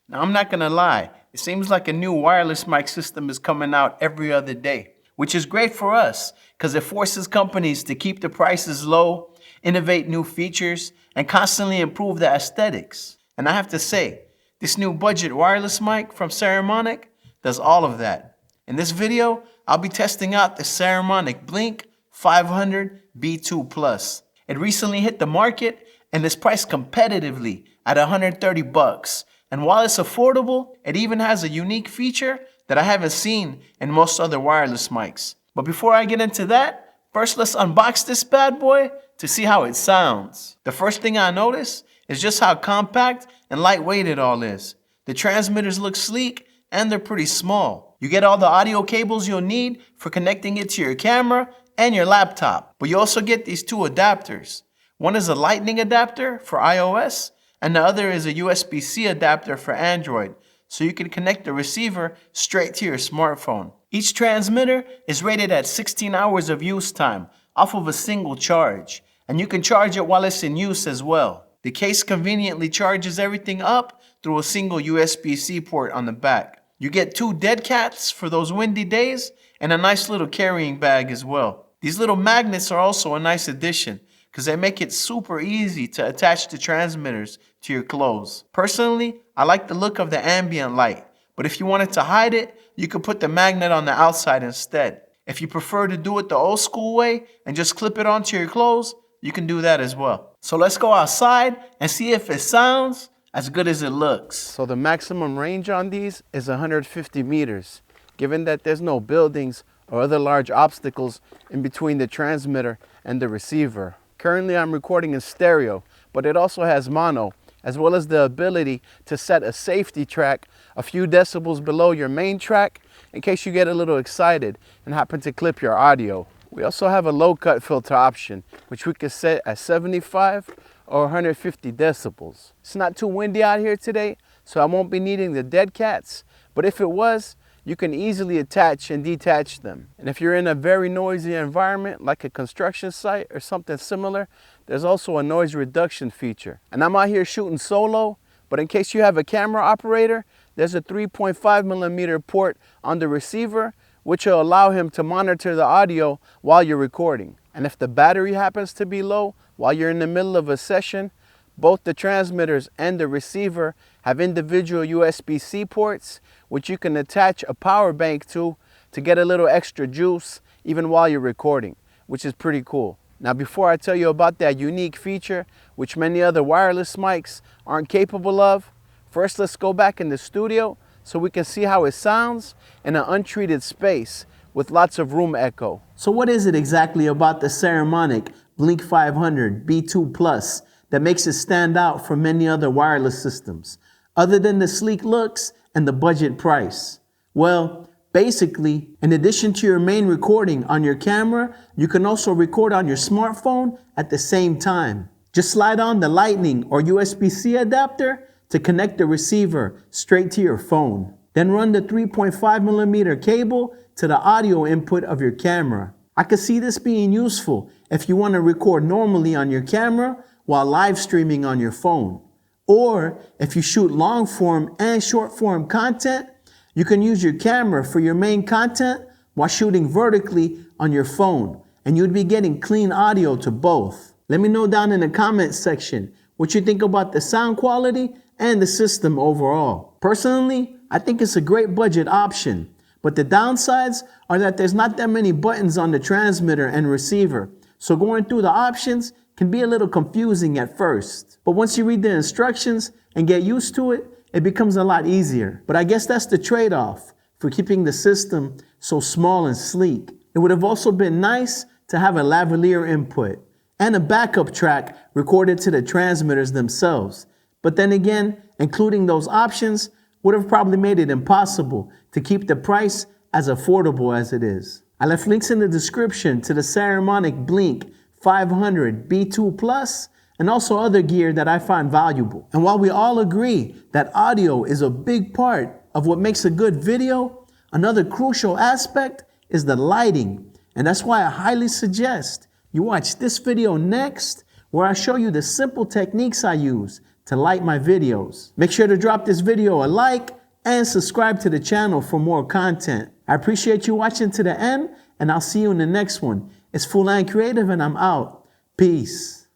Now, I'm not gonna lie, it seems like a new wireless mic system is coming out every other day, which is great for us because it forces companies to keep the prices low, innovate new features, and constantly improve the aesthetics. And I have to say, this new budget wireless mic from Saramonic does all of that. In this video, I'll be testing out the Saramonic Blink500 B2 Plus. It recently hit the market and is priced competitively at $130. And while it's affordable, it even has a unique feature that I haven't seen in most other wireless mics. But before I get into that, first let's unbox this bad boy to see how it sounds. The first thing I notice is just how compact and lightweight it all is. The transmitters look sleek and they're pretty small. You get all the audio cables you'll need for connecting it to your camera and your laptop. But you also get these two adapters. One is a Lightning adapter for iOS, and the other is a USB-C adapter for Android, so you can connect the receiver straight to your smartphone. Each transmitter is rated at 16 hours of use time off of a single charge, and you can charge it while it's in use as well. The case conveniently charges everything up through a single USB-C port on the back. You get two dead cats for those windy days and a nice little carrying bag as well. These little magnets are also a nice addition because they make it super easy to attach the transmitters to your clothes. Personally, I like the look of the ambient light, but if you wanted to hide it, you could put the magnet on the outside instead. If you prefer to do it the old school way and just clip it onto your clothes, you can do that as well. So let's go outside and see if it sounds as good as it looks. So the maximum range on these is 150 meters, given that there's no buildings or other large obstacles in between the transmitter and the receiver. Currently I'm recording in stereo, but it also has mono, as well as the ability to set a safety track a few decibels below your main track in case you get a little excited and happen to clip your audio. We also have a low cut filter option, which we can set at 75 or 150 decibels. It's not too windy out here today, so I won't be needing the dead cats, but if it was, you can easily attach and detach them. And if you're in a very noisy environment, like a construction site or something similar, there's also a noise reduction feature. And I'm out here shooting solo, but in case you have a camera operator, there's a 3.5mm port on the receiver, which will allow him to monitor the audio while you're recording. And if the battery happens to be low while you're in the middle of a session, both the transmitters and the receiver have individual USB-C ports, which you can attach a power bank to get a little extra juice even while you're recording, which is pretty cool. Now, before I tell you about that unique feature, which many other wireless mics aren't capable of, first let's go back in the studio so we can see how it sounds in an untreated space with lots of room echo. So what is it exactly about the Saramonic Blink500 B2 Plus that makes it stand out from many other wireless systems, other than the sleek looks and the budget price? Well, basically, in addition to your main recording on your camera, you can also record on your smartphone at the same time. Just slide on the Lightning or USB-C adapter to connect the receiver straight to your phone. Then run the 3.5mm cable to the audio input of your camera. I could see this being useful if you want to record normally on your camera while live streaming on your phone. Or if you shoot long form and short form content, you can use your camera for your main content while shooting vertically on your phone, and you'd be getting clean audio to both. Let me know down in the comments section what you think about the sound quality and the system overall. Personally, I think it's a great budget option, but the downsides are that there's not that many buttons on the transmitter and receiver, so going through the options can be a little confusing at first. But once you read the instructions and get used to it, it becomes a lot easier. But I guess that's the trade-off for keeping the system so small and sleek. It would have also been nice to have a lavalier input and a backup track recorded to the transmitters themselves. But then again, including those options would have probably made it impossible to keep the price as affordable as it is. I left links in the description to the Saramonic Blink500 B2 Plus and also other gear that I find valuable. And while we all agree that audio is a big part of what makes a good video, another crucial aspect is the lighting. And that's why I highly suggest you watch this video next, where I show you the simple techniques I use to like my videos. Make sure to drop this video a like and subscribe to the channel for more content. I appreciate you watching to the end, and I'll see you in the next one. It's fulaancreative, and I'm out. Peace.